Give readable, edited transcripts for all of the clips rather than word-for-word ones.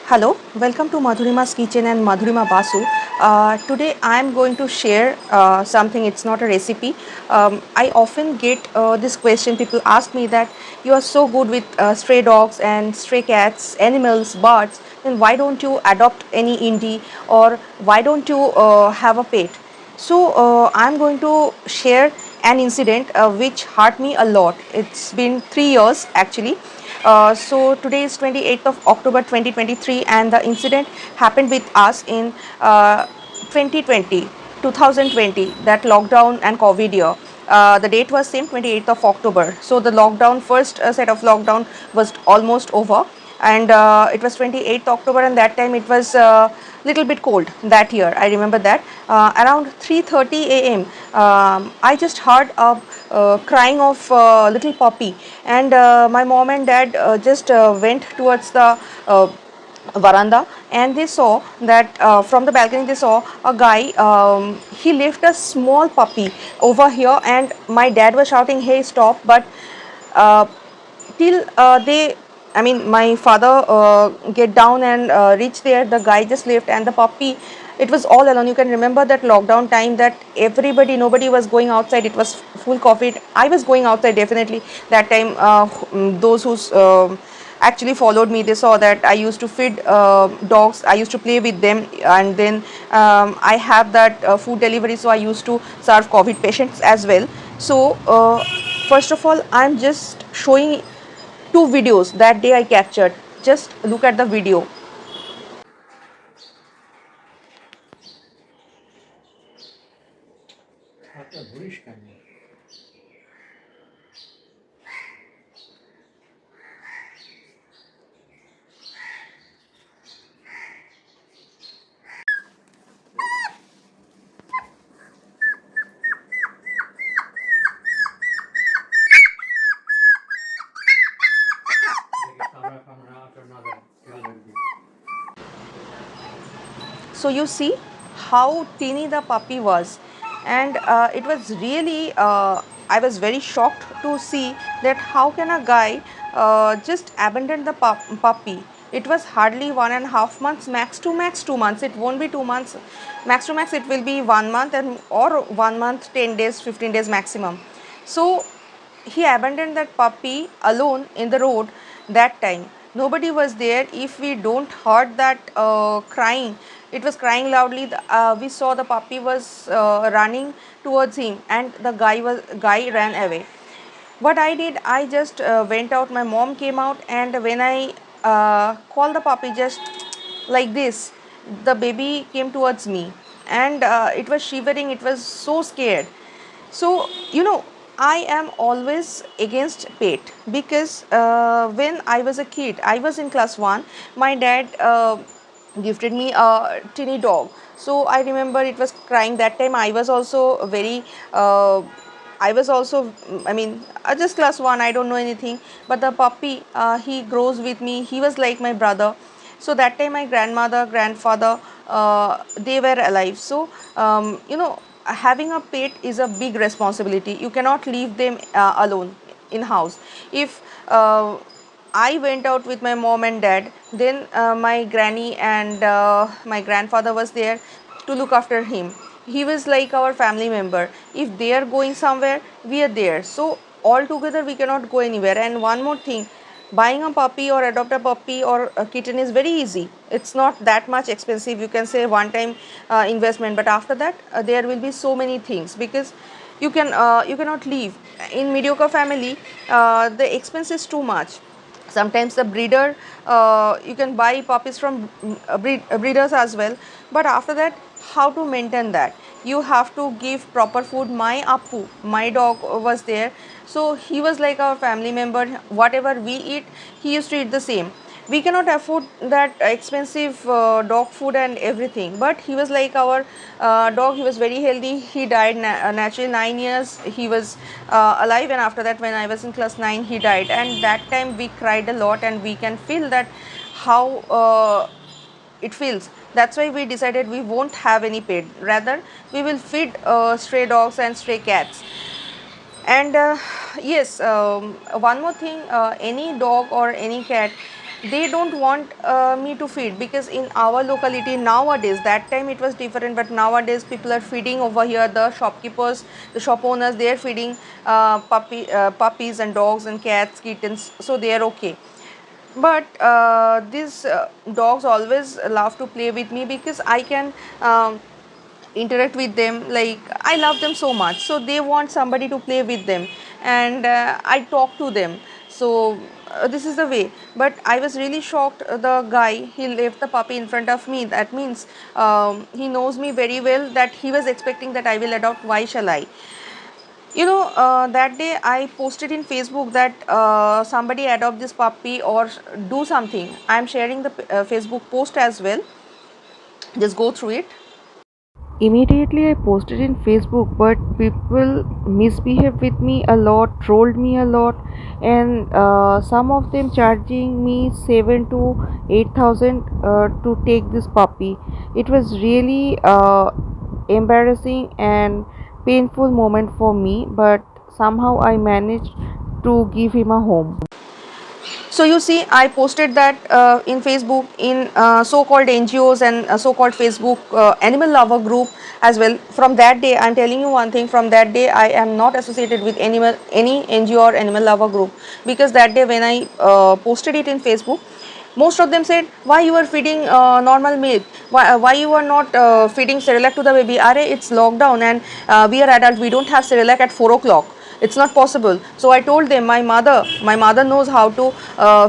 Hello, welcome to Madhurima's Kitchen and Madhurima Basu. Today I am going to share something, it's not a recipe. I often get this question, people ask me that you are so good with stray dogs and stray cats, animals, birds, then why don't you adopt any indie or why don't you have a pet? So I'm going to share an incident which hurt me a lot. It's been 3 years actually. So today is 28th of October 2023 and the incident happened with us in 2020, 2020, that lockdown and COVID year. The date was same 28th of October. So the lockdown, first set of lockdown was almost over, and it was 28th October, and that time it was little bit cold that year. I remember that around 3:30 a.m. I just heard a crying of little puppy, and my mom and dad just went towards the veranda, and they saw that from the balcony they saw a guy. He left a small puppy over here, and my dad was shouting, "Hey, stop!" But uh, till they, I mean, my father get down and reach there, the guy just left, and the puppy, it was all alone. You can remember that lockdown time, that everybody, nobody was going outside. It was full COVID. I was going outside definitely that time. Those who's actually followed me, they saw that I used to feed dogs, I used to play with them, and then I have that food delivery, so I used to serve COVID patients as well. So first of all, I'm just showing two videos that day I captured. Just look at the video. So you see how teeny the puppy was, and it was really, I was very shocked to see that how can a guy just abandon the puppy. It was hardly 1.5 months, max to max 2 months. It won't be 2 months, max to max it will be 1 month, and or 1 month, 10 days, 15 days maximum. So he abandoned that puppy alone in the road that time. Nobody was there. If we don't heard that crying, it was crying loudly. We saw the puppy was running towards him, and the guy ran away. What I did, I just went out. My mom came out, and when I called the puppy just like this, the baby came towards me, and it was shivering. It was so scared. So, I am always against pet, because when I was a kid, I was in class 1, my dad gifted me a teeny dog. So I remember it was crying that time. I was also very I was also, I mean, just class 1, I don't know anything. But the puppy, he grows with me. He was like my brother. So that time, my grandmother, grandfather, they were alive. So, having a pet is a big responsibility. You cannot leave them alone in house. If I went out with my mom and dad, then my granny and my grandfather was there to look after him. He was like our family member. If they are going somewhere, we are there. So all together we cannot go anywhere. And one more thing, buying a puppy or adopt a puppy or a kitten is very easy. It's not that much expensive. You can say one time investment, but after that there will be so many things, because you cannot leave. In mediocre family, the expense is too much. Sometimes the breeder, you can buy puppies from breeders as well, but after that, how to maintain that? You have to give proper food. My Appu, my dog, was there, so he was like our family member. Whatever we eat, he used to eat the same. We cannot afford that expensive dog food and everything, but he was like our dog. He was very healthy. He died naturally. 9 years he was alive, and after that, when I was in class 9, he died. And that time we cried a lot, and we can feel that how it feels. That's why we decided we won't have any pet, rather we will feed stray dogs and stray cats. And yes, one more thing, any dog or any cat, they don't want me to feed, because in our locality nowadays, that time it was different, but nowadays people are feeding over here. The shopkeepers, the shop owners, they are feeding puppies and dogs and cats, kittens, so they are okay. But these dogs always love to play with me, because I can interact with them. Like, I love them so much, so they want somebody to play with them, and I talk to them. So this is the way. But I was really shocked, the guy, he left the puppy in front of me. That means he knows me very well, that he was expecting that I will adopt. Why shall I? That day I posted in Facebook that somebody adopt this puppy or do something. I am sharing the Facebook post as well. Just go through it. Immediately I posted in Facebook, but people misbehaved with me a lot, trolled me a lot, and some of them charging me 7 to 8,000 to take this puppy. It was really embarrassing and painful moment for me, but somehow I managed to give him a home. So you see, I posted that in Facebook, in so-called NGOs and so-called Facebook animal lover group as well. From that day, I'm telling you one thing. From that day, I am not associated with any NGO or animal lover group, because that day when I posted it in Facebook, most of them said, why you are feeding normal milk, why you are not feeding Cerelac to the baby. Are, it's lockdown, and we are adult, we don't have Cerelac at 4 o'clock, it's not possible. So I told them, my mother knows how to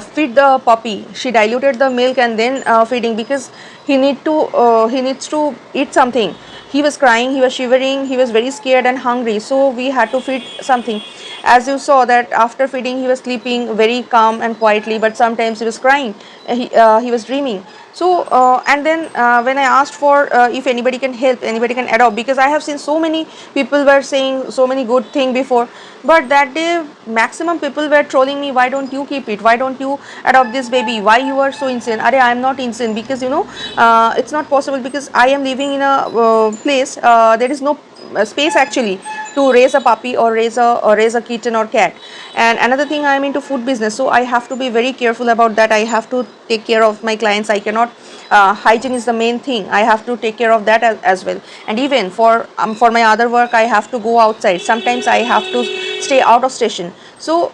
feed the puppy. She diluted the milk and then feeding, because he needs to eat something. He was crying, he was shivering, he was very scared and hungry, so we had to feed something. As you saw that after feeding, he was sleeping very calm and quietly, but sometimes he was crying, he was dreaming. So and then when I asked for if anybody can help, anybody can adopt, because I have seen so many people were saying so many good thing before, but that day maximum people were trolling me, why don't you keep it, why don't you adopt this baby, why you are so insane. Are, I am not insane, because it's not possible, because I am living in a place, there is no space actually to raise a puppy or raise a kitten or cat. And another thing, I am into food business, so I have to be very careful about that. I have to take care of my clients. I cannot, hygiene is the main thing, I have to take care of that as well. And even for my other work, I have to go outside, sometimes I have to stay out of station. So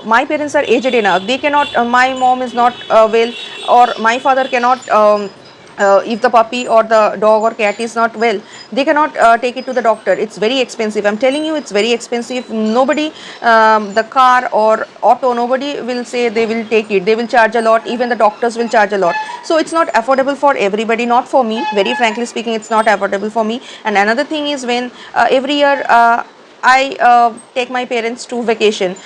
my parents are aged enough, they cannot, my mom is not well, or my father cannot, if the puppy or the dog or cat is not well, they cannot take it to the doctor. It's very expensive, I'm telling you, it's very expensive. Nobody, the car or auto, nobody will say they will take it, they will charge a lot, even the doctors will charge a lot. So it's not affordable for everybody, not for me, very frankly speaking, it's not affordable for me. And another thing is, when every year I take my parents to vacation,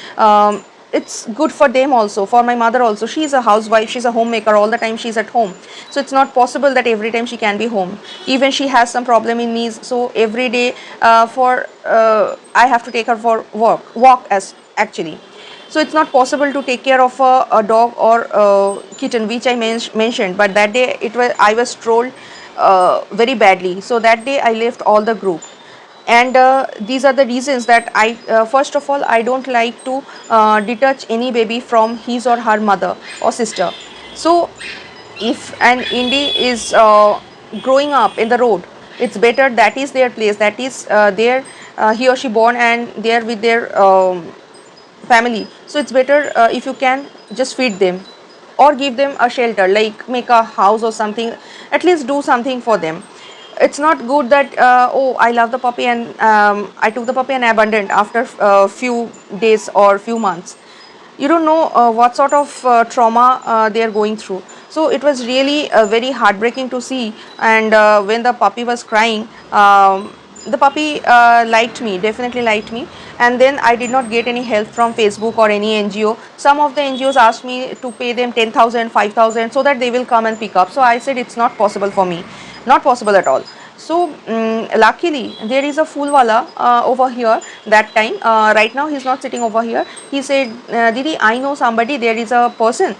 it's good for them also, for my mother also. She's a housewife, she's a homemaker, all the time she's at home, so it's not possible that every time she can be home. Even she has some problem in knees, so every day for I have to take her for walk as actually. So it's not possible to take care of a dog or a kitten, which I mentioned. But that day I was trolled very badly, so that day I left all the group. And these are the reasons that I, first of all, I don't like to detach any baby from his or her mother or sister. So if an indie is growing up in the road, it's better that is their place, that is there he or she born, and they are with their family. So it's better if you can just feed them or give them a shelter, like make a house or something, at least do something for them. It's not good that oh, I love the puppy and I took the puppy and abandoned after few days or few months. You don't know what sort of trauma they are going through. So it was really very heartbreaking to see. And when the puppy was crying, the puppy liked me, definitely liked me. And then I did not get any help from Facebook or any NGO. Some of the NGOs asked me to pay them 10,000, 5,000 so that they will come and pick up. So I said it's not possible for me, not possible at all. So luckily there is a fool wala over here that time. Right now he's not sitting over here. He said, Didi, I know somebody, there is a person,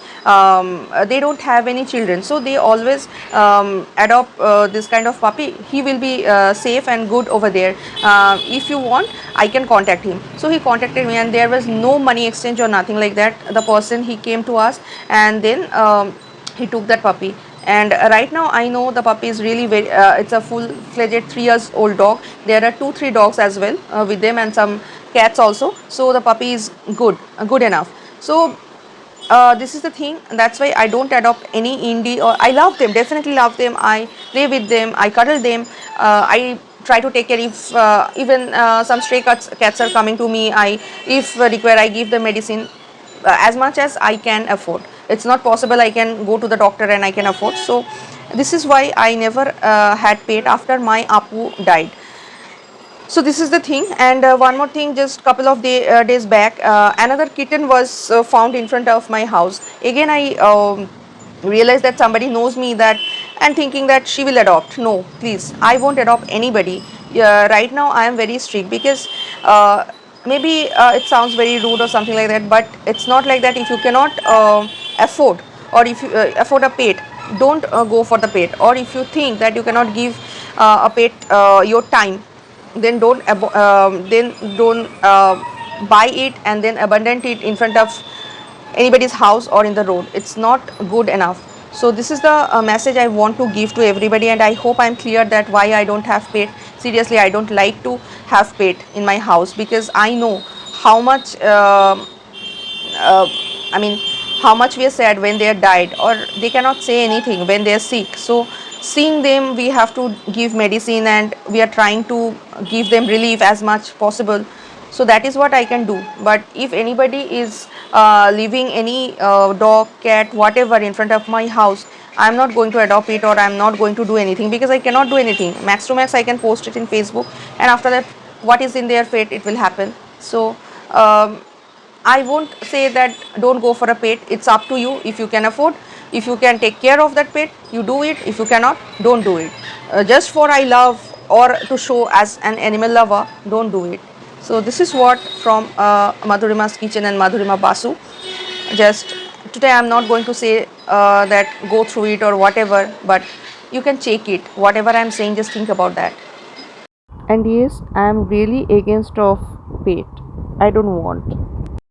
they don't have any children, so they always adopt this kind of puppy. He will be safe and good over there. If you want, I can contact him. So he contacted me, and there was no money exchange or nothing like that. The person, he came to us, and then he took that puppy. And right now I know the puppy is really very it's a full fledged 3 years old dog. There are 2 3 dogs as well with them, and some cats also. So the puppy is good enough. So this is the thing, and that's why I don't adopt any indie. Or I love them, definitely love them, I play with them, I cuddle them, I try to take care. If even some stray cats are coming to me, I, if require, I give them medicine as much as I can afford. It's not possible I can go to the doctor and I can afford. So this is why I never had pet after my Apu died. So this is the thing. And one more thing, just couple of days back, another kitten was found in front of my house. Again I realized that somebody knows me, that, and thinking that she will adopt. No, please, I won't adopt anybody. Right now I am very strict, because maybe it sounds very rude or something like that, but it's not like that. If you cannot afford, or if you afford a pet, don't go for the pet. Or if you think that you cannot give a pet your time, then don't buy it and then abandon it in front of anybody's house or in the road. It's not good enough. So this is the message I want to give to everybody, and I hope I'm clear that why I don't have pet. Seriously, I don't like to have pet in my house, because I know how much uh, I mean, how much we are sad when they are died, or they cannot say anything when they are sick. So seeing them, we have to give medicine, and we are trying to give them relief as much possible. So that is what I can do. But if anybody is leaving any dog, cat, whatever in front of my house, I am not going to adopt it, or I am not going to do anything, because I cannot do anything. Max to max I can post it in Facebook, and after that what is in their fate, it will happen. So I won't say that don't go for a pet. It's up to you. If you can afford, if you can take care of that pet, you do it. If you cannot, don't do it. Just for I love, or to show as an animal lover, don't do it. So this is what from Madhurima's Kitchen and Madhurima Basu. Just today I'm not going to say that go through it or whatever, but you can check it. Whatever I'm saying, just think about that. And yes, I am really against of pet. I don't want.